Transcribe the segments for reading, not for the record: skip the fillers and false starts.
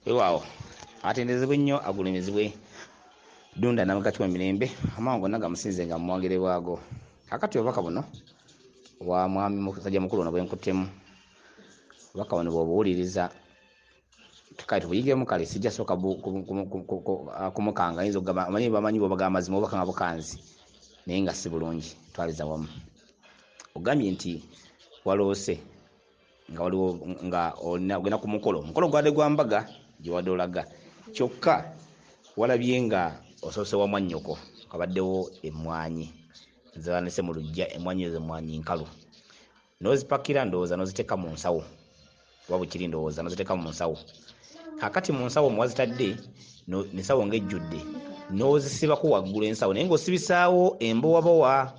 Wow. Atendezebwe nnyo agulumizibwe Dunda namukati mirembe amango naga musinze nga mwagere bwago akati obaka buno wa mwami musajja mukulu no bwenkutemu baka buno bw'obuwuliriza tukaito buyige mukale sijja soka kumukanga yinzo gaba bamanyi bobaga mazima obaka ngabukanzi naye nga si bulungi twaliza wamu ogambye nti walose nga waliwo nga ogenda ku mukolo gwade gwa Mbaga gye wadolaga kyokka walabye nga osose wa mwannyoko kabaddewo Emwanyi nzanise mu lujja Emwanyi Emwanyi nkalu nozipakira ndowooza noziteeka mu nsawo wabukiri ndowooza noziteeka mu nsawo kakati mu nsawo mwazitadde n'ensawo ng'ejjudde nozisibako waggulu ensawo naye ng'osibisaawo Embowabowa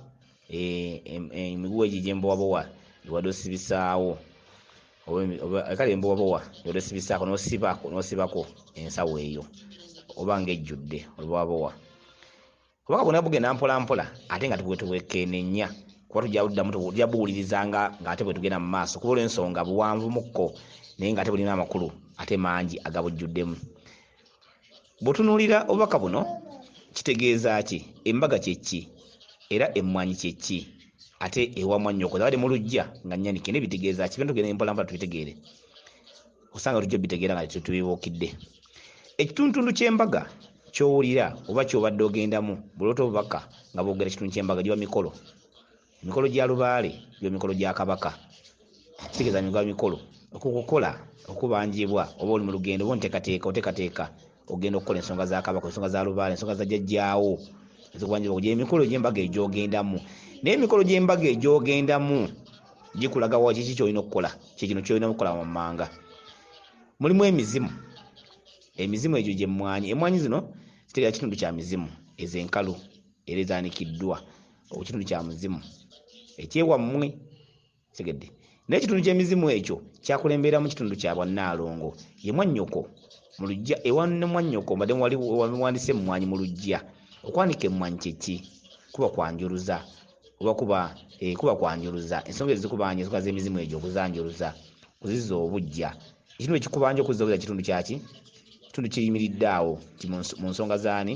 emiguwa egyo gy'Embowabowa wadde osibisaawo kale Embowabowa wadde osibisaako n'osibako ensawo eyo oba ng'ejjudde Obubwabowa obaka bwonna bugenda mpola mpola ate nga tubwekenenya kuba tujja buwulirizanga ng'ate bwe tugenda mu maaso kuba olw'ensonga buwanvumukko naye ng'ate bulina amakulu ate mangi agabujjuddemu. Bw'otunuulira obubaka buno kitegeeza ki? Embaga kye ki era Emwanyi kye ki ate ewa mwannyoko zabadde mu lujja nga nnyanike nebitegeeza ki? Bintu tugenda mpola mpola tubitegeere osanga tujja bitegeera nga tubibuukidde. Ekitundu ky'Embaga kyowulira oba kyobadde ogendamu bulota obubaka nga boogera ekitundu ky'Embaga giba mikolo gya lubaale giba mikolo gya Kabaka kitegeeza mikolo okukola okubanjibwa oba oli mu lugendo oba otekateeka ogenda okukola ensonga za Kabaka ensonga za lubaale ensonga za jjajjaawo ezikubanjibwa gye emikolo gy'Embaga egyogendamu naye emikolo gy'Embaga egyogendamu gikulaga wa kiki kyolina okukola kikino kyolina okukola mu mmanga mulimu emizimu egyo gye Emwanyi zino zitegeeza kitundu kya mizimu ez'enkalu era ezaanikiddwa ekitundu kya muzimu ekyewammwe tegedde naye ekitundu ky'emizimu ekyo kyakulembera mu kitundu kya bwannalongo ye mwannyoko mu lujja ewa mwannyoko mbadde wandise Emwanyi mu lujja okwanika Emwanyi kye ki? Kuba kwanjuluza oba kuba kwanjuluza ensonga ezikubanja ensonga z'emizimu egyo okuzanjuluza kuzizza obujja ekintu ekikubanja okuzza obujja kitundu kyaki? Kitundu kiyimiridde awo mu nsonga zaani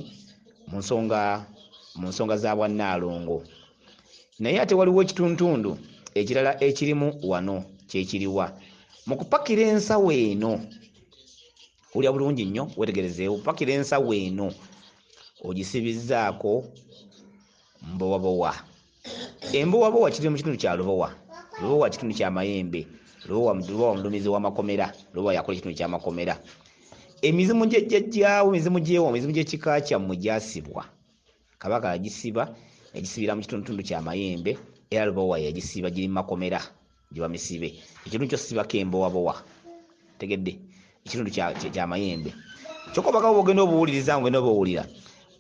mu nsonga za bwannalongo naye ate waliwo ekituntundu ekirala ekirimu wano kyekiriwa mu kupakira ensawo eno olya bulungi nnyo wetegerezeewo kupakira ensawo eno ogisibizaako Mbowabowa. Embowabowa kiri mu kitundu kya Lubowa kitundu kya mayembe Lubowa mulumizi w'amakomera Lubowa yakola ekitundu ky'amakomera emizimu gy'ejjajjaawo emizimu gy'ekika kyammwe gyasibwa Kabaka yagisibira mu kitundu kya mayembe era Lubowa yagisiba giri mu makomera giba misibe ekintu kyo sibako Embowabowa tegedde ekitundu kya mayembe kyokka obubaka bwogenda obuwuliriza ngenda obuwulira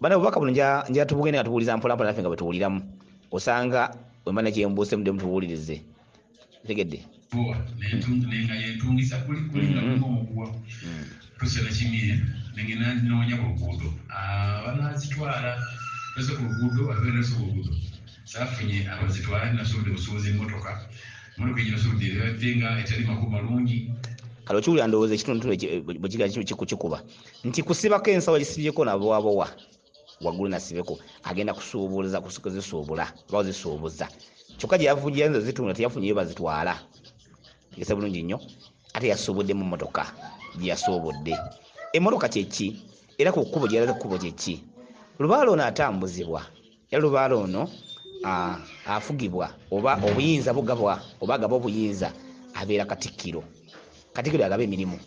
bana obubaka buno nja tubugenda nga tubuwuliriza mpola mpola naffe nga bwe tuwuliramu osanga wemba nakyembuuse mudde mutubuwulirize tegedde tusela kimye nengena nonya ku luguudo banazitwala pesa ku luguudo abeera ku luguudo safunye abazitwala nasobodde busuuza emmotoka ejino sobodde ebatenga etali makulu malungi kale okiwulira ndowooza ekitundu bwe kiga kikuba nti kusibako ensawo gisibyeko Nabowabowa waggulu nasibeko agenda kusuubuza kuzisuubula oba ozisuubuza kyokka gye yavujja nzo zitunda teyafunyeyo bazitwala tegese bulungi nnyo ate yasuubudde mu mmotoka gye yasuubudde emmotoka kye ki era ku kkubo gye yalaze kkubo kye ki lubaale ono atambuzibwa era lubaale ono afugibwa oba obuyinza bugabwa oba agaba obuyinza abeera Katikkiro yagaba emirimu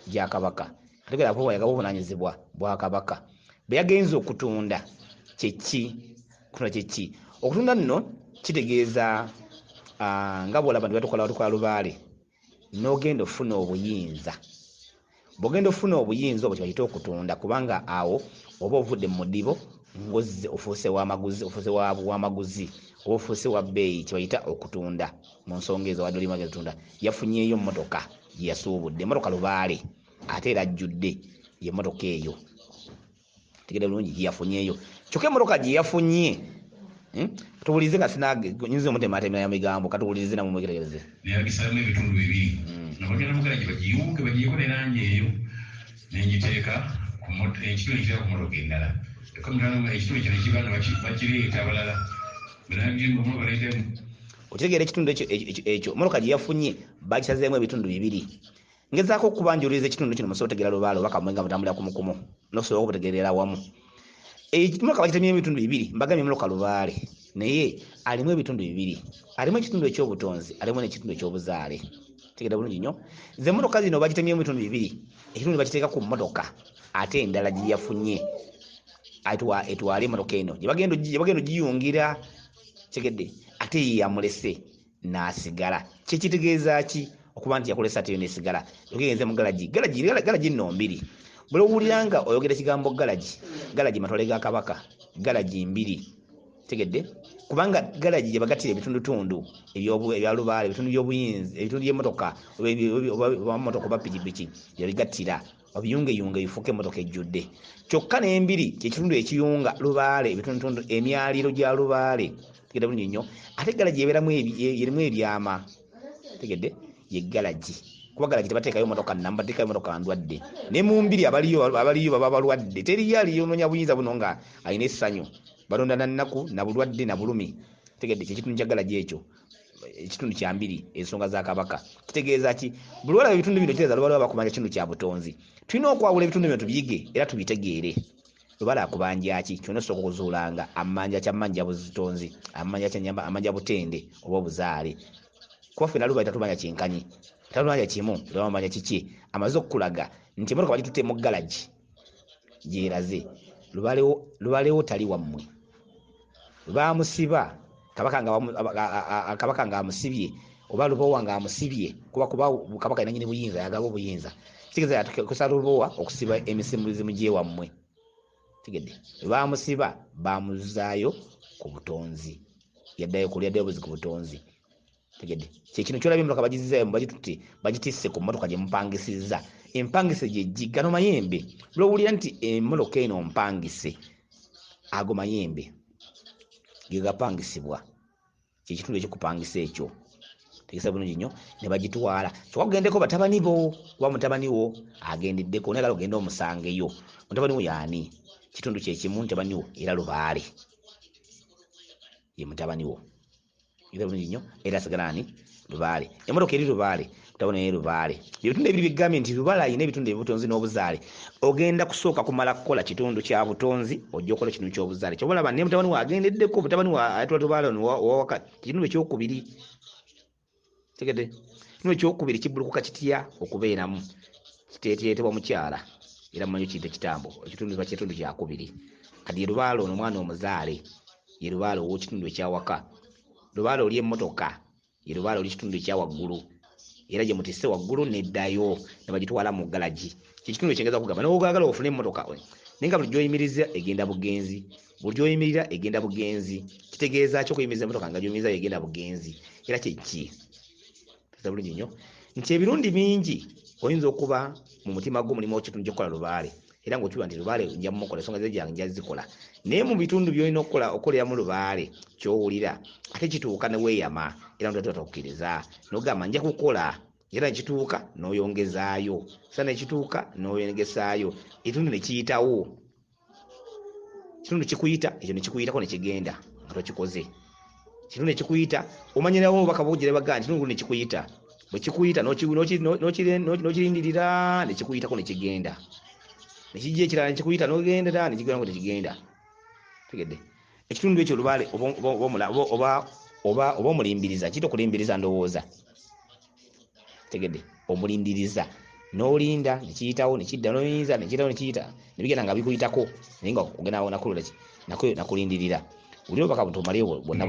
gya Kabaka Katikkiro yagaba obuvunaanyizibwa bwa Kabaka bwe yagenza okutunda kyeki okutunda nno kitegeeza nga bwolaba nti batukola lubaale n'ogenda ofuna obuyinza bw'ogenda ofuna obuyinza obwo kyebayita okutunda kubanga awo oba ovudde mu mudibo ngozze ofuuse w'amaguzi oba ofuuse wa bbeeyi kyebayita okutunda mu nsonga ezo wadde olimu agezitunda yafunyeeyo mmotoka gye yasuubudde emmotoka lubaale ate era ajjudde y'emmotoka eyo tegedde bulungi gye yafunyeeyo kyokka emmotoka gye yafunye katuwulize nga nyinza omutematemera ya migambo katuwulize namwe mwegeregereze naye agisalamu ebitundu bibiri nga bagenda mugala gye bagiyuuke bagiyeko ne langi eyo nenjiteeka ekitundu ekira ku motoka endala ekitundu kino ekibanga bakireeta abalala baleetemu otegeera ekitundu ekyo motoka gye yafunye bakisazeemu ebitundu bibiri ngezaako okubanjuliriza ekitundu kino musobola otegeera Lubaale oba Kamwenga mutambulira kumukumu nokusobola okutegeerera wamu motoka bagitemyemu ebitundu bibiri mbagambye motoka Lubaale naye alimu ebitundu bibiri alimu ekitundu ekyobutonzi alimu n'ekitundu ekyobuzaale tegeera bulungi nnyo ze motoka zino bagitemyemu ebitundu bibiri ekitundu bakiteeka ku motoka ate endala gye yafunye etwale emotoka eno gyebagenda ogiyungira tegedde ate ye yamulese n'asigala kyekitegeeza ki okuba nti yakolesa ate yo nesigala yogenze mu galagi nno mbiri buli owulira nga oyogera ekigambo galagi matwale ga Kabaka galagi mbiri tegedde kubanga galagi gye bagattira ebitundutundu ebya Lubaale ebitundu by'obuyinza ebitundu by'emmotoka oba mmotoka oba pikipiki byebigattira obiyungeyunge bifuuke emmotoka ejjudde kyokka n'embiri kyekitundu ekiyunga Lubaale ebitundutundu emyaliro gya Lubaale tegedde bulungi nnyo ate galagi erimu ebyama tegedde ye galagi kuba galagi tebateekayo motoka namba bateekayo motoka ndwadde ne mu mbiri abaliyo baba balwadde teriyo aliyononya buyinza buno nga alina essanyu balonda na nnaku na bulwadde na bulumi tegedde kyekitundu kya galagi ekyo ekitundu kya mbiri ensonga za Kabaka kitegeeza ki buli walaba ebitundu bino kitegeeza Lubaale bakumanya ekitundu kya butonzi tulina okwawula ebitundu bino tubiyige era tubitegeere Lubaale akubanja ki kyonna osooka okuzuulanga amanja kyamanja butonzi amanja butende oba obuzaale kuba ffe na Lubaale tatumanya kyenkanyi tatumanya kimu tamanya kiki amaze okukulaga nti emotoka bagitutte mu galagi gyeraze Lubaalewo tali wammwe bamusiba Kabaka nga amusibye oba Lubowa nga amusibye kuba Kabaka nanyini buyinza yagaba obuyinza kitegeeza kusa Lubowa okusiba emisimulizimu gyewammwe tegedde bamusiba bamuzaayo ku butonzi yaddayo buzi ku butonzi tegedde kyekino kyolabye emmotoka bagizizaayo bagitutte bagitisse ku mmotoka gye mupangisiza empangise gye gano mayembe bulowulira nti emmotoka eno mpangise ago mayembe gegapangisibwa kyekitundu ekyokupangisa ekyo tegesa bulungi nnyo ne bagitwala kyokka kugendeko batabani bo kuba mutabani wo agendeddeko naye gala ogenda omusangeyo mutabani wo yaani kitundu kyekimu mutabani wo era Lubaale ye mutabani wo era bulungi nnyo era asigala ani Lubaale emmotoka eri Lubaale mutabani naye Lubaale ebitundu ebiri bigambye nti Lubaale alina ebitundu eby'obutonzi n'obuzaale ogenda kusooka kumala kukola kitundu kya butonzi ojja okukola ekitundu ky'obuzaale kyobalaba naye mutabani wo agendeddeko mutabani wo ayitibwa Lubaale owaka kitundu ekyokubiri tegedde kitundu ekyokubiri kibbulukuka kitya okubeeramu kiteeteetebwa mukyala era mumanyi kiyite kitambo ekitundu kitundu kyakubiri kati ye Lubaale ono omwana omuzaale ye Lubaale ow'ekitundu ekyawaka Lubaale oli emmotoka ye Lubaale oli kitundu ekyawaggulu era gye mutisse waggulu neddayo ne bagitwala mu galagi kyekitundu ekyengeza okugamba n'ogaagala ofune emmotoka naye nga buli gy'oyimiriza egenda bugenzi buli gy'oyimirira egenda bugenzi kitegeeza ki okuyimiriza emmotoka nga gy'oyimiriza egenda bugenzi era kyeki bulungi nnyo nti ebirundi bingi oyinza okuba mu mutima gw'omulimu w'ekitundu ky'okukola Lubaale era ng'okiba nti Lubaale nja mukola ensonga ze gyange nja zikola naye mu bitundu by'olina okoleramu Lubaale ky'owulira ate kituuka ne weeyama era ntotakukkiriza n'ogamba nja kukola era nekituuka n'oyongezaayo sa nekituuka n'oyongesaayo ekitundu ne kiyitawo kitundu kikuyita ekyo nekikuyitako nekigenda nga tokikoze kitundu nekikuyita omanyirawo obubaka bwogere bagaa nti kitundu nekikuyita bwe kikuyita n'okirindirira nekikuyitako nekigenda nekijja ekirala nekikuyita n'ogendera nekigenda ngo tekigenda tegedde ekitundu ekyo Lubaale oba omulimbiriza kiyita okulimbiriza ndowooza tegedde omulindiriza n'olinda nekiyitawo nekidda n'oyinza nekiyitawo nekiyita nebigenda nga bikuyitako naye nga ogenda nakulula ki nakulindirira buli obubaka butomaleyo bonna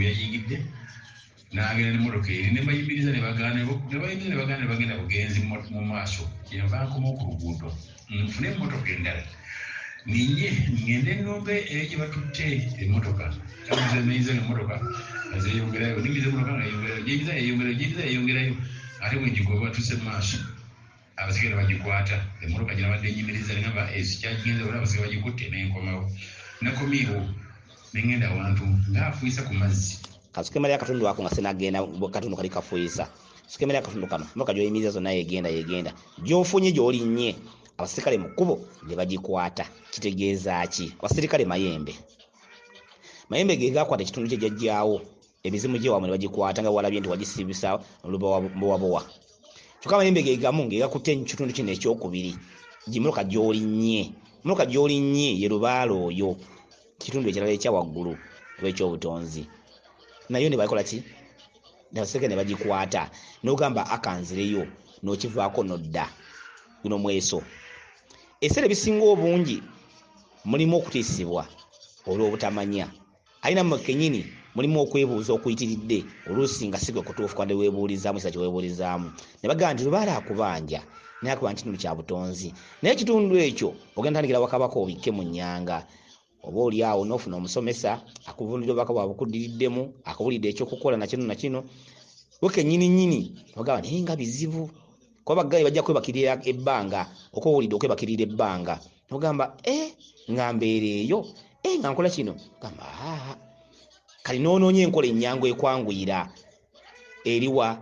byayingidde n'agenda n'emmotoka eri ne bayimbiriza ne bagenda bugenzi mu maaso kyenvaakoma ku luguudo nfune emmotoka endala ninye ngende enombe gye batutte emmotoka kamuzemeyiza emmotoka azeyongerayo nimiza emmotoka ngayeyongerayo ate bwegigoba batuse mu maaso abasigale bagikwata emmotoka ginabadde enyimiriza nengamba sikyagigenza ola abasigale bagikutte nenkomawo nakomiiwo nengenda awantu ngaafuisa ku mazzi kasukemera akatundu ako nga senagenda katundu kali kafuisa sukemera akatundu kano moka gyoyimiriza zonna yegenda gyofunye gyolinnye abasirikale mu kkubo ne bagikwata. Kitegeeza ki? Abasirikale mayembe ge gakwata ekitundu kye jjajjaawo ebizimu gye wamwe ne bagikwata nga walabye nti wagisiibisa Embowabowa. Kyokka amayembe ge gamu gegakutte ekitundu kino ekyokubiri gimuloka gy'olinnye ye lubaale oyo kitundu ekirala ekya waggulu olw'ekyobutonzi nayo ne bakola ki? Abasirikale ne bagikwata n'ogamba akanzireyo n'okivaako n'odda guno mweso. Ebiseera ebisinga obungi mulimu okutiisibwa olw'obutamanya. Alina mu kennyini mulimu okwebuuza okuyitiridde oluusi nga si gwe kutuufu kwadde weebuulizaamu kisa kyeweebuulizaamu. Ne bagamba nti lubaale akubanja naye akuba kitundu kya butonzi. Naye ekitundu ekyo ogenda tandikira Wakabaka obikke mu nnyanga. Oba oli awo n'ofuna omusomesa akuvunulira obubaka bwabwe okuddiriddemu akubulidde ekyokukola na kino we kennyini bagamba naye nga bizibu kuba baggayi bajja kwebakirira ebbanga okowulidde okwebakirira ebbanga ogamba nga mbeera eyo nga nkola kino gamba kali noonoonye enkola ennyangu ekwanguyira eriwa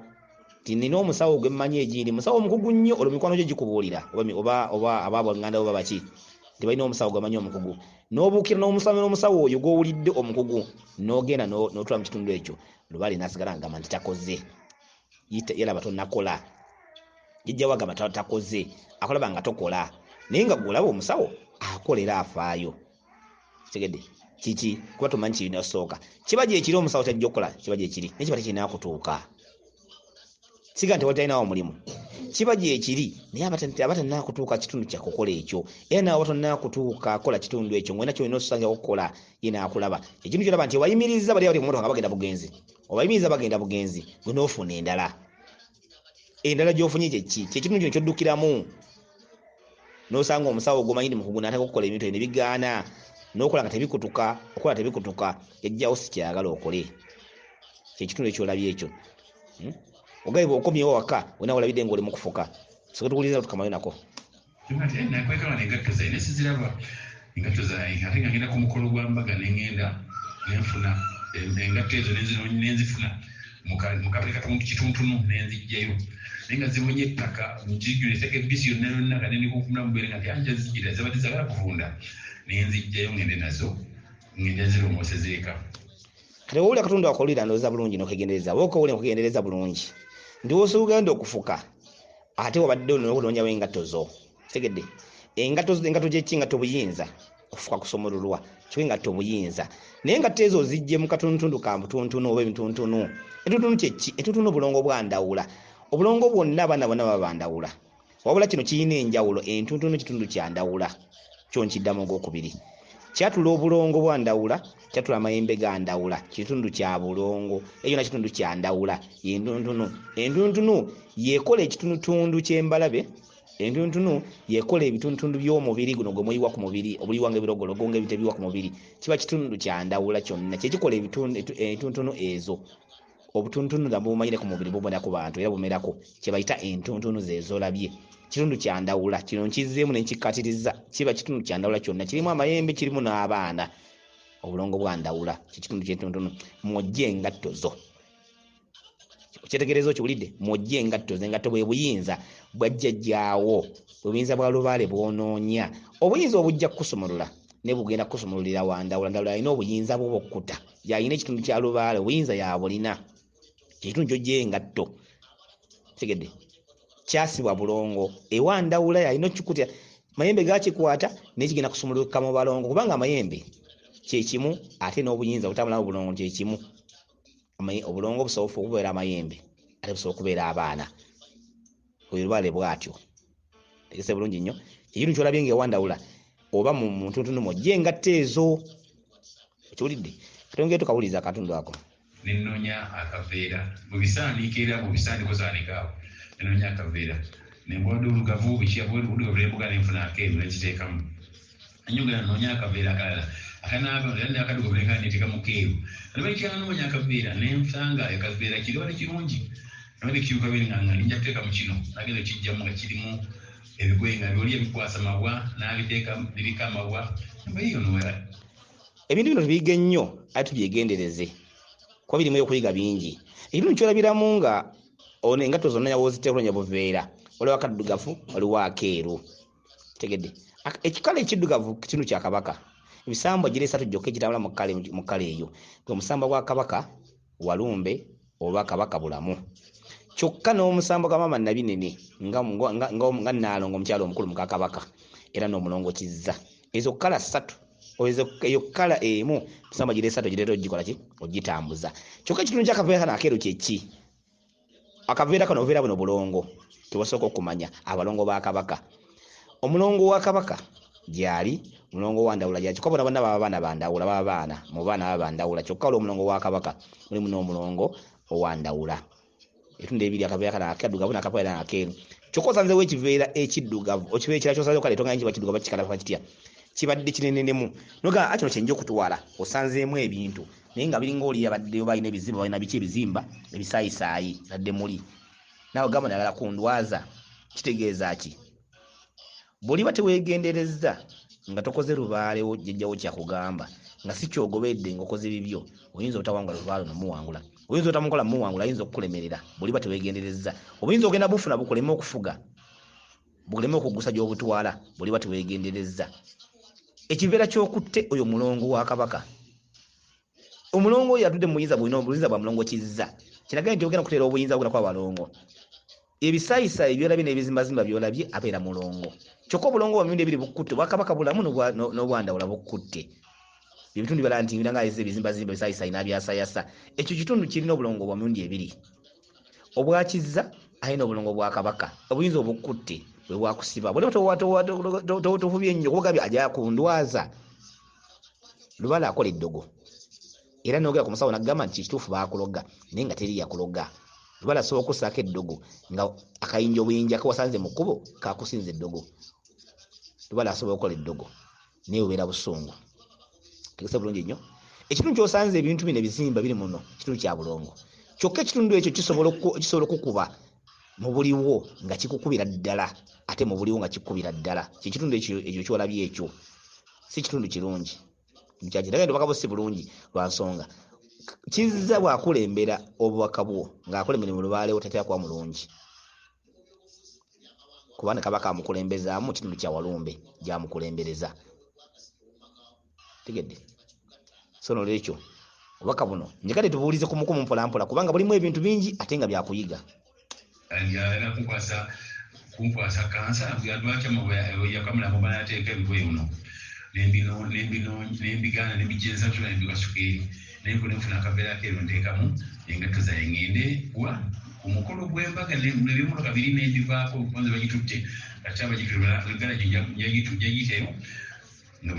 tinina omusawo gwe mmanyi egindi musawo omukugu nnyo olwo mikwano gye gikubuulira oba abaabwanganda oba baki tebalina omusawo gwamanyi omukugu n'obuukira n'omusawo oyo gw'owulidde omukugu n'ogenda n'otula mu kitundu ekyo lubaale n'asigala ngamba nti takoze yalaba tonnakola jjajjawo agamba takoze akolaba nga tokola naye nga gw'olaba omusawo akolera afaayo. Tegedde kiki kuba tomanyi kirina sooka kiba gye kiri omusawo tajja okukola kiba gye kiri naye kiba tekirina kutuuka siga nti watalinawo omulimu kiba gye kiri naye abatalina kutuuka kitundu kya kukola ekyo era naawe batalina kutuuka kola kitundu ekyo ngwena kyolina okusanga okukola ye n'akulaba ekintu kyolaba nti wayimiriza bali abali ku motoka bagenda bugenzi obayimiriza bagenda bugenzi gwe n'ofuna endala gy'ofunye kyekitundu kino kyoddukiramu n'osanga omusawo gwomanyi ndi mukugu n'ataka okukola ebintu ne bigaana n'okola nga tebikutuka okola tebikutuka yajjawo si kyayagala okole kyekitundu ekyolabye ekyo. Ogayi bw'okomyewo waka wena olabidde ng'oli mu kufuka soka tukuliza tukamayo nako nakwekaba n'engatto zayi ne siziraba engatto zayi ate nga ngenda ku mukolo gwa Mbaga n'engenda nenfuna engatto ezo nenzifuna mu kapale katono kituntunu nenzijjayo naye nga zibonye ettaka mujijjula ettaka ebbisi yonna yonna nga nenikunkuna mu bere nga nti anja zijjira zabadde zagala kuvunda nenzijjayo ngende nazo ngende zirongoosezeeka. Kati owulira Katonda wakolera ndowooza bulungi n'okegendereza woka owulira okugendereza bulungi ndowooza ogenda okufuka ate wabadde n'okunoonyawo engatto zo tegedde engatto gyeki ngatto buyinza okufuka kusomolulwa kyo engatto buyinza naye engatto ezo zijje mu katuntundu ka butuntunu oba ebintuntunu entuntunu kyeki entuntunu obulongo bwandawula obulongo bwonna abaana bonna baba bandawula wabula kino kirina enjawulo entuntunu kitundu kyandawula kyo nkiddamu ogwokubiri kyatula obulongo bwandawula kyatula amayembe gandawula kitundu kya bulongo eyo na kitundu kyandawula entuntunu yekola ekitundutundu ky'embalabe entuntunu yekola ebitundutundu by'omubiri guno gwe muyiwa ku mubiri obuliwanga ebirogologo nga ebitebiwa ku mubiri kiba kitundu kyandawula kyonna kyekikola entuntunu ezo obutuntunu nga bumanyire ku mubiri bubona ku bantu era bumerako kyebayita entuntunu zezolabye kitundu kyandawula kino nkizzeemu nenkikatiriza kiba kitundu kyandawula kyonna kirimu amayembe kirimu n'abaana obulongo bwandawula kitundu ky'entuntunu mwojje engatto zo kyetegerezo kiwulidde mwojje engatto ze engatto bwe buyinza bwajjajjaawo obuyinza bwa lubaale bwonoonya obuyinza obujja kukusumulula ne bugenda kukusumululira wandawula alina obuyinza bw'obokkuta yalina ekitundu kya lubaale obuyinza yabulina ekitundu kyojje engatto tegedde kyasibwa bulongo ewandawula yalina okikutya mayembe gakikwata nekigenda kusumuluka mu balongo kubanga amayembe kyekimu ate n'obuyinza butambula mu bulongo kyekimu obulongo busobola okubeera amayembe ate busobola okubeera abaana olubale bwatyo tegese bulungi nnyo ekintu kyolabye ngaewandawula oba mu ntuntunu mojje engatto ezo ekiwulidde katongere tukawuliza akatundu ako nenoonya akaveera mu bisaaniiko era mu bisaaniiko zaanikaawo nenoonya akaveera nembwadde olugavu bukyabulembuga nenfuna akeeru nekiteekamu enyongera nenoonya akaveera akalala akanaakaduga bulenga neteeka mu keeru alibaikyanonya akaveera nensanga akaveera kiribadde kirungi nabadde kirukabeere nga ninja kuteeka mu kino nagenda kijjamu nga kirimu ebigoye nga byoli ebikwasa mabwa n'abiteeka birika amabwa mbaiyo nowera ebintu bino tubiyiga ennyo ate tubyegendereze kuba birimu okuyiga bingi ekitundu kyolabiramu nga ono engatto zonna yawoziteekonya buveera waliwo akaddugavu waliwo akeeru tegedde ekikala ekiddugavu kitundu kya kabaka ebisambo gira esatu gyokka ekitambula mu kkala eyo gwe musamba gwa kabaka walumbe oba kabaka bulamu kyokka n'omusambo gwa maama nabinene nga Nalongo omukyalo omukulu muka kabaka era n'omulongo kizza ezo kkala ssatu eyo kkala emu musamba gira esatu gireeta ogikola ki ogitambuza kyokka ekitundu ky'akaveera kano akeeru kyeki akaveera kano oveera buno bulongo tewasooka okumanya abalongo ba kabaka omulongo wa kabaka gyali mulongo wa ndawula gyali kyokka bonna baba baana bandawula baba baana mu baana baba bandawula kyokka olwo omulongo wa kabaka mulimu n'omulongo owa ndawula etundu ebiri akaveera kano akaddugavu n'akaveera akeeru kyokka osanzeewo ekiveera ekiddugavu okiveera ekirala ky'osanzeewo kale tonga kiba kiddugavu kikala kitya kibadde kinenenemu noga kino kyenja okutwala osanzeemu ebintu naye nga biringa oli yabaddeyo balina ebizimba balina biki ebizimba ebisaayisaayi nadde muli naawe gamba nayagala kundwaza kitegeeza ki bw'oli bateweegenderezza nga tokoze lubaalewo jjajjawo kyakugamba nga si kyogobedde ng'okoze bibyo oyinza otawangula lubaale nomuwangula oyinza otamukola muwangula ayinza okukulemerera bw'oli bateweegenderezza obuyinza ogenda bufuna bukuleme okufuga bukuleme okuggusa gy'obutwala bw'oli bateweegenderezza ekiveera ky'okutte oyo mulongo wa kabaka omulongo oyo atudde mu buyinza bulina obuyinza bwa mulongo kizza kiraga nti ogenda kuteera obuyinza bugenda kuba balongo ebisaayisaayi byolabye n'ebizimbazimba byolabye abeera mulongo kyokka obulongo bwa mirundi ebiri bukkutte bwakabaka bulamu n'obwandawula bukkutte ebitundu byala nti biranga ebizimbazimba ebisaayisaayi n'abyasayasa ekyo kitundu kirina obulongo bwa mirundi ebiri obwakizza alina obulongo bwa kabaka obuyinza obukkutte bwe bwakusiba bwoli tofubye nnyo kubagambye ajja kundwaza lubala akola eddogo era n'ogera ku musawo n'agamba nti kituufu baakuloga naye nga teri yakuloga lubala asobola okussaako eddogo nga akayinja obuyinja kawasanze mu kkubo kakusinza eddogo lubala asobola okukola eddogo naye obeera busungu tegese bulungi nnyo ekitundu ky'osanze ebintu bino ebizimba biri muno kitundu kya bulongo kyokka ekitundu ekyo kisobola okukuba mu buliwo nga kikukubira ddala ate mu buliwo nga kikukubira ddala kyekitundu ekyo kyolabye ekyo si kitundu kirungi kyakiragendo bwakabo si bulungi lwa nsonga kizza bwakulembera obubaka bwo ng'akulembera mu lubaalewo tatera kuba mulungi kubanga kabaka amukulembezaamu kitundu kya walumbe gyamukulembereza tegedde so nolwekyo obubaka buno njagala tubuulize ku mukumu mpolampola kubanga bulimu ebintu bingi ate nga byakuyiga era kunkwasa kansa lwaki yakamula mbona yateeka ebigoye buno nembigaana nebijenza tula nebibasukeeri naye ko nenfuna akaveera akeero nteekamu engatto zaye ngende wa omukolo gw'embaga nebimotoka biri nendivaako kwanza bagitutte kati abagituegalajo jagiteyo nga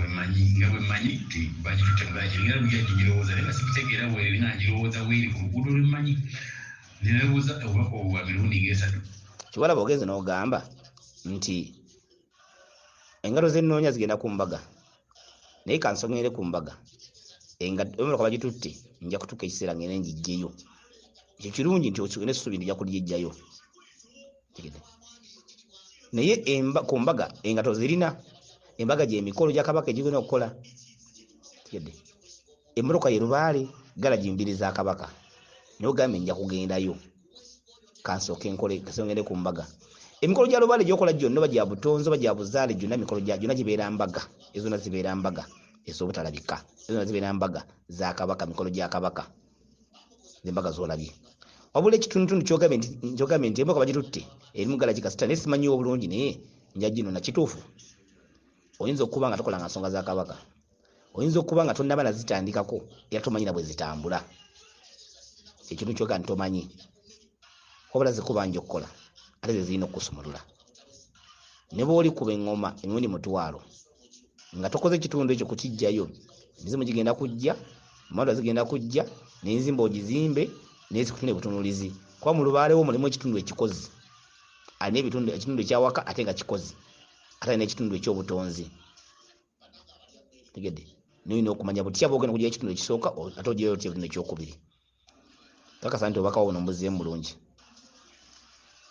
bwemanyi ti bagitutte mugalagira lujajingirowooza naye nga sikitegeera weeri nga ngirowooza weeri ku luguudo lwemmanyi nerowooza obubaka obwo bwa mirundi ng'esatu kiwalaba ogenze n'ogamba nti engalo z'ennoonya zigenda ku mbaga naye kansongere ku mbaga emmotoka bagitutte nja kutuuka ekiseera ngende njijjeyo ekyo kirungi nti ogende essuubi ndija kulijjayo naye ku mbaga engato zirina embaga gy'emikolo gya kabaka egigenda okukola tegedde emmotoka ye lubaale gala gimbiri za kabaka naye ogambe nja kugendayo kansooke ngende ku mbaga emikolo gya lubaale gyokola gyonna oba gya butonzi oba gya buzaale gyonna emikolo gyonna gibeera mbaga ezonna zibeera mbaga ez'obutalabika ezonna zibeera mbaga za kabaka mikolo gya kabaka embaga z'olabye wabula ekitundutundu kyogambye nti emmotoka bagitutte erimu gala gikasita naye simanyiwo obulungi naye nja gino nakituufu oyinza okuba nga tokola nga nsonga za kabaka oyinza okuba nga tonnaba nazitandikako era tomanyi na bwe zitambula ekintu kyoga ntomanyi wabula zikuba nja okukola ate ze zirina okusumulula ne bw'oli kuba eŋŋoma emirundi mutwalo nga tokoze ekitundu ekyo kukijjayo emizimu gigenda kujja emandwa zigenda kujja n'enzimba ogizimbe naye zikutune butunulizi kuba mu lubaalewo mulimu ekitundu ekikozi alina ekitundu ekyawaka ate nga kikozi ate alina ekitundu ekyobutonzi tegedde nolina okumanya butya bwogenda kujjayo ekitundu ekisooka ate ogireyo otya ekitundu ekyokubiri kakasa nti obubaka buno mbuzeemu bulungi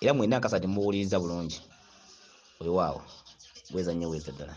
era mwena nkasa temubuwuliriza bulungi weewaawo bweza nnyo bweza ddala